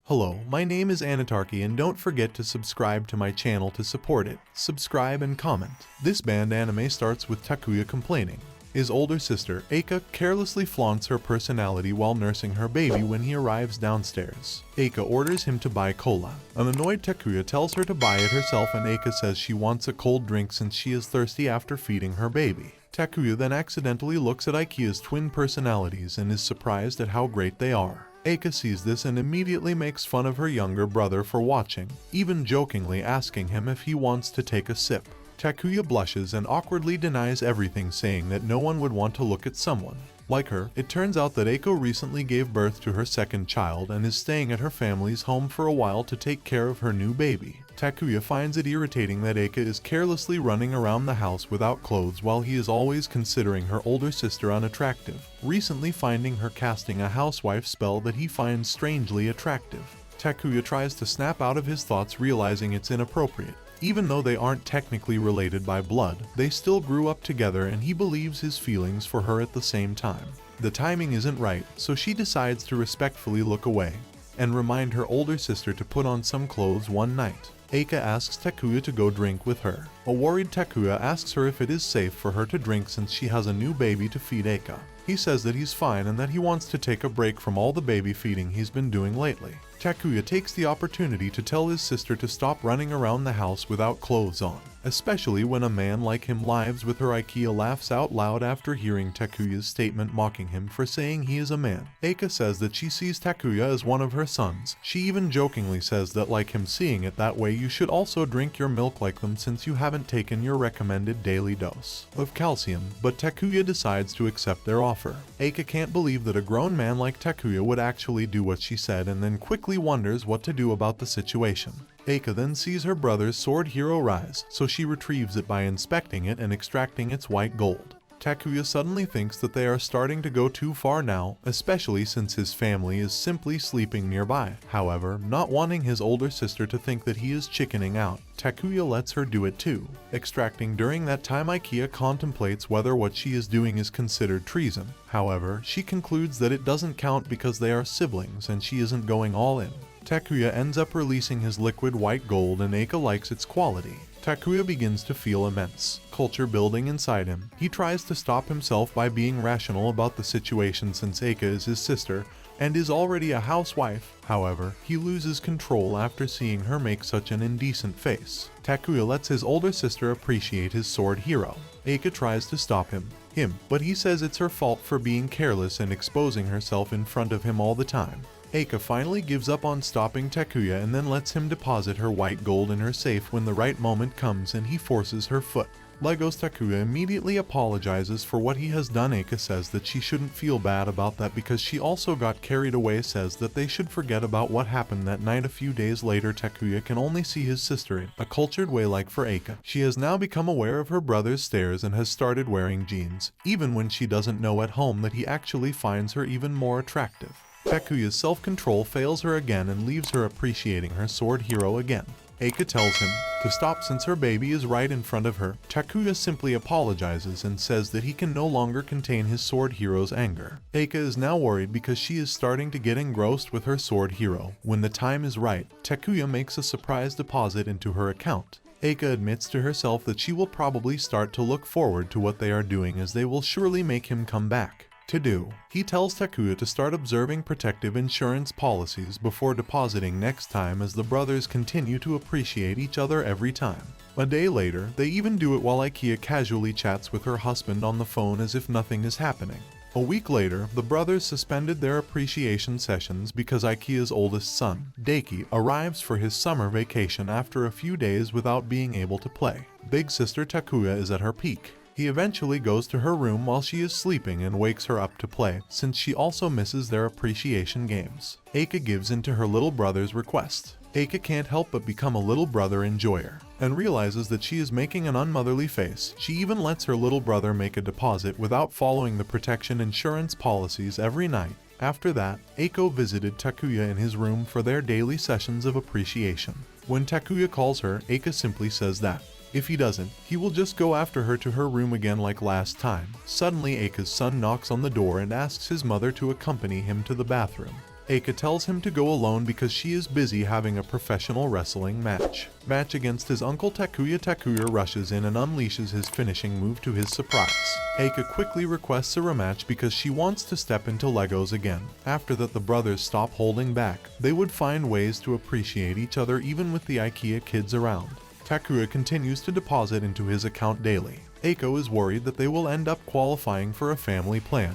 Hello, my name is Anitarky and don't forget to subscribe to my channel to support it. Subscribe and comment. This band anime starts with Takuya complaining. His older sister, Eika, carelessly flaunts her personality while nursing her baby when he arrives downstairs. Eika orders him to buy cola. An annoyed Takuya tells her to buy it herself and Eika says she wants a cold drink since she is thirsty after feeding her baby. Takuya then accidentally looks at Ikea's twin personalities and is surprised at how great they are. Eika sees this and immediately makes fun of her younger brother for watching, even jokingly asking him if he wants to take a sip. Takuya blushes and awkwardly denies everything, saying that no one would want to look at someone like her. It turns out that Eiko recently gave birth to her second child and is staying at her family's home for a while to take care of her new baby. Takuya finds it irritating that Eika is carelessly running around the house without clothes while he is always considering her older sister unattractive, recently finding her casting a housewife spell that he finds strangely attractive. Takuya tries to snap out of his thoughts, realizing it's inappropriate. Even though they aren't technically related by blood, they still grew up together and he believes his feelings for her at the same time. The timing isn't right, so she decides to respectfully look away and remind her older sister to put on some clothes one night. Eika asks Takuya to go drink with her. A worried Takuya asks her if it is safe for her to drink since she has a new baby to feed Eika. He says that he's fine and that he wants to take a break from all the baby feeding he's been doing lately. Takuya takes the opportunity to tell his sister to stop running around the house without clothes on, especially when a man like him lives with her. Ikea laughs out loud after hearing Takuya's statement, mocking him for saying he is a man. Eika says that she sees Takuya as one of her sons. She even jokingly says that like him seeing it that way, you should also drink your milk like them since you haven't taken your recommended daily dose of calcium, but Takuya decides to accept their offer. Eika can't believe that a grown man like Takuya would actually do what she said and then quickly wonders what to do about the situation. Eika then sees her brother's sword hero rise, so she retrieves it by inspecting it and extracting its white gold. Takuya suddenly thinks that they are starting to go too far now, especially since his family is simply sleeping nearby. However, not wanting his older sister to think that he is chickening out, Takuya lets her do it too, extracting. During that time, Ikea contemplates whether what she is doing is considered treason. However, she concludes that it doesn't count because they are siblings and she isn't going all in. Takuya ends up releasing his liquid white gold and Eika likes its quality. Takuya begins to feel immense culture building inside him. He tries to stop himself by being rational about the situation since Eika is his sister and is already a housewife. However, he loses control after seeing her make such an indecent face. Takuya lets his older sister appreciate his sword hero. Eika tries to stop him, but he says it's her fault for being careless and exposing herself in front of him all the time. Eika finally gives up on stopping Takuya and then lets him deposit her white gold in her safe when the right moment comes and he forces her foot. Legos Takuya immediately apologizes for what he has done. Eika says that she shouldn't feel bad about that because she also got carried away, says that they should forget about what happened that night. A few days later, Takuya can only see his sister in a cultured way. Like for Eika, she has now become aware of her brother's stares and has started wearing jeans, even when she doesn't know at home that he actually finds her even more attractive. Takuya's self-control fails her again and leaves her appreciating her sword hero again. Eika tells him to stop since her baby is right in front of her. Takuya simply apologizes and says that he can no longer contain his sword hero's anger. Eika is now worried because she is starting to get engrossed with her sword hero. When the time is right, Takuya makes a surprise deposit into her account. Eika admits to herself that she will probably start to look forward to what they are doing, as they will surely make him come back. To do, he tells Takuya to start observing protective insurance policies before depositing next time, as the brothers continue to appreciate each other every time. A day later, they even do it while Ikea casually chats with her husband on the phone as if nothing is happening. A week later, the brothers suspended their appreciation sessions because Ikea's oldest son, Daiki, arrives for his summer vacation after a few days without being able to play. Big sister Takuya is at her peak. He eventually goes to her room while she is sleeping and wakes her up to play, since she also misses their appreciation games. Eika gives in to her little brother's request. Eika can't help but become a little brother enjoyer, and realizes that she is making an unmotherly face. She even lets her little brother make a deposit without following the protection insurance policies every night. After that, Eiko visited Takuya in his room for their daily sessions of appreciation. When Takuya calls her, Eika simply says that if he doesn't, he will just go after her to her room again like last time. Suddenly, Eika's son knocks on the door and asks his mother to accompany him to the bathroom. Eika tells him to go alone because she is busy having a professional wrestling match against his uncle Takuya. Takuya rushes in and unleashes his finishing move to his surprise. Eika quickly requests a rematch because she wants to step into Legos again. After that, the brothers stop holding back. They would find ways to appreciate each other even with the IKEA kids around. Takuya continues to deposit into his account daily. Eika is worried that they will end up qualifying for a family plan.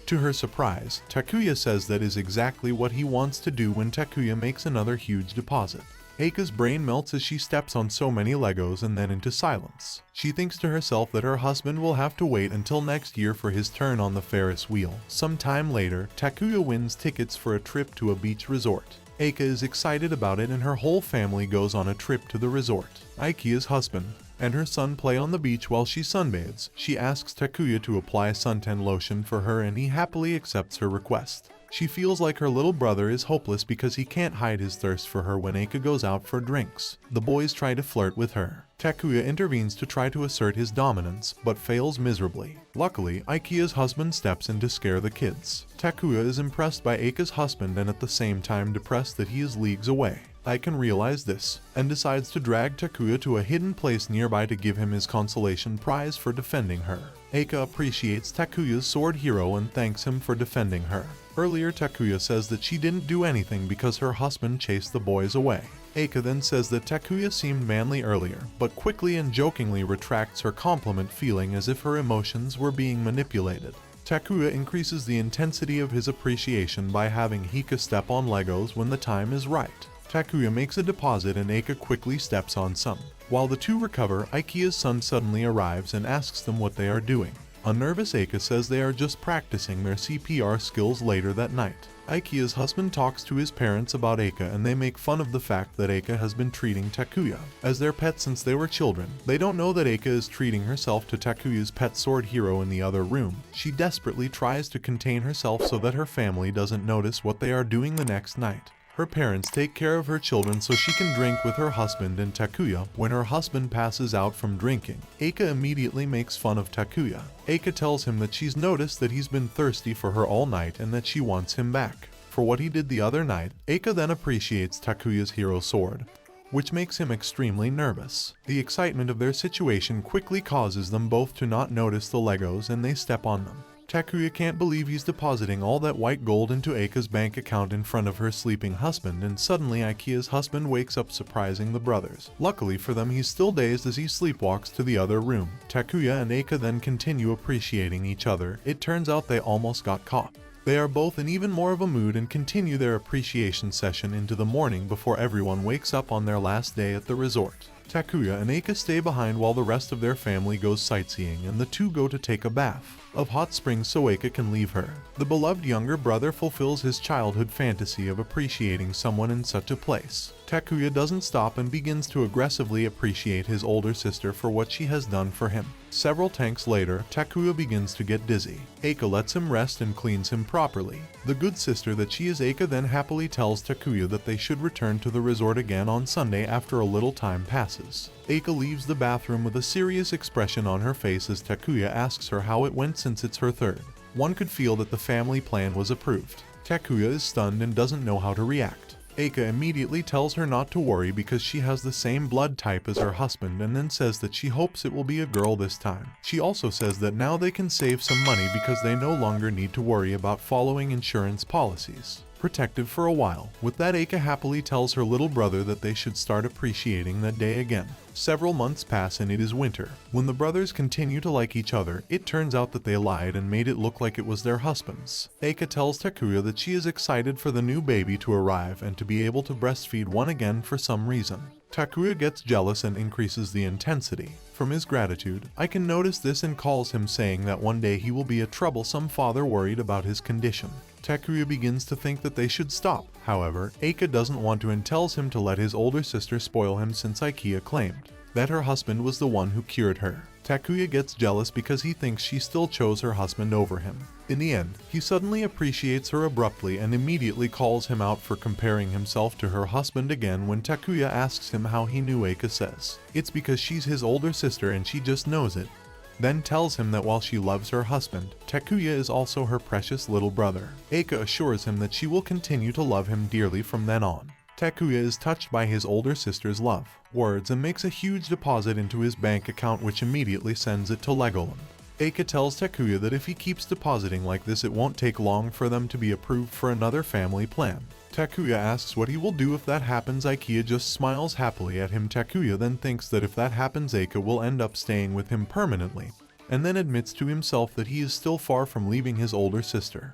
To her surprise, Takuya says that is exactly what he wants to do when Takuya makes another huge deposit. Eika's brain melts as she steps on so many Legos and then into silence. She thinks to herself that her husband will have to wait until next year for his turn on the Ferris wheel. Some time later, Takuya wins tickets for a trip to a beach resort. Eika is excited about it and her whole family goes on a trip to the resort. Ikea's husband and her son play on the beach while she sunbathes. She asks Takuya to apply suntan lotion for her and he happily accepts her request. She feels like her little brother is hopeless because he can't hide his thirst for her when Eika goes out for drinks. The boys try to flirt with her. Takuya intervenes to try to assert his dominance, but fails miserably. Luckily, Ikea's husband steps in to scare the kids. Takuya is impressed by Eika's husband and at the same time depressed that he is leagues away. Ike realizes this, and decides to drag Takuya to a hidden place nearby to give him his consolation prize for defending her. Eika appreciates Takuya's sword hero and thanks him for defending her. Earlier, Takuya says that she didn't do anything because her husband chased the boys away. Eika then says that Takuya seemed manly earlier, but quickly and jokingly retracts her compliment, feeling as if her emotions were being manipulated. Takuya increases the intensity of his appreciation by having Eika step on Legos when the time is right. Takuya makes a deposit and Eika quickly steps on some. While the two recover, Ikea's son suddenly arrives and asks them what they are doing. A nervous Eika says they are just practicing their CPR skills later that night. Ikea's husband talks to his parents about Eika and they make fun of the fact that Eika has been treating Takuya as their pet since they were children. They don't know that Eika is treating herself to Takuya's pet sword hero in the other room. She desperately tries to contain herself so that her family doesn't notice what they are doing the next night. Her parents take care of her children so she can drink with her husband and Takuya. When her husband passes out from drinking, Eika immediately makes fun of Takuya. Eika tells him that she's noticed that he's been thirsty for her all night and that she wants him back for what he did the other night. Eika then appreciates Takuya's hero sword, which makes him extremely nervous. The excitement of their situation quickly causes them both to not notice the Legos and they step on them. Takuya can't believe he's depositing all that white gold into Eika's bank account in front of her sleeping husband, and suddenly Ikea's husband wakes up, surprising the brothers. Luckily for them, he's still dazed as he sleepwalks to the other room. Takuya and Eika then continue appreciating each other. It turns out they almost got caught. They are both in even more of a mood and continue their appreciation session into the morning before everyone wakes up on their last day at the resort. Takuya and Eika stay behind while the rest of their family goes sightseeing, and the two go to take a bath of hot springs so Eika can leave her. The beloved younger brother fulfills his childhood fantasy of appreciating someone in such a place. Takuya doesn't stop and begins to aggressively appreciate his older sister for what she has done for him. Several tanks later, Takuya begins to get dizzy. Eika lets him rest and cleans him properly. The good sister that she is, Eika then happily tells Takuya that they should return to the resort again on Sunday after a little time passes. Eika leaves the bathroom with a serious expression on her face as Takuya asks her how it went since it's her third. One could feel that the family plan was approved. Takuya is stunned and doesn't know how to react. Eika immediately tells her not to worry because she has the same blood type as her husband, and then says that she hopes it will be a girl this time. She also says that now they can save some money because they no longer need to worry about following insurance policies. Protective for a while. With that, Eika happily tells her little brother that they should start appreciating that day again. Several months pass and it is winter. When the brothers continue to like each other, it turns out that they lied and made it look like it was their husbands. Eika tells Takuya that she is excited for the new baby to arrive and to be able to breastfeed one again for some reason. Takuya gets jealous and increases the intensity. From his gratitude, I can notice this and calls him, saying that one day he will be a troublesome father worried about his condition. Takuya begins to think that they should stop. However, Eika doesn't want to and tells him to let his older sister spoil him since Ikeya claimed that her husband was the one who cured her. Takuya gets jealous because he thinks she still chose her husband over him. In the end, he suddenly appreciates her abruptly and immediately calls him out for comparing himself to her husband again. When Takuya asks him how he knew, Eika says it's because she's his older sister and she just knows it. then tells him that while she loves her husband, Takuya is also her precious little brother. Eika assures him that she will continue to love him dearly from then on. Takuya is touched by his older sister's love, words, and makes a huge deposit into his bank account, which immediately sends it to Legoland. Eika tells Takuya that if he keeps depositing like this, it won't take long for them to be approved for another family plan. Takuya asks what he will do if that happens. Eika just smiles happily at him. Takuya then thinks that if that happens, Eika will end up staying with him permanently, and then admits to himself that he is still far from leaving his older sister.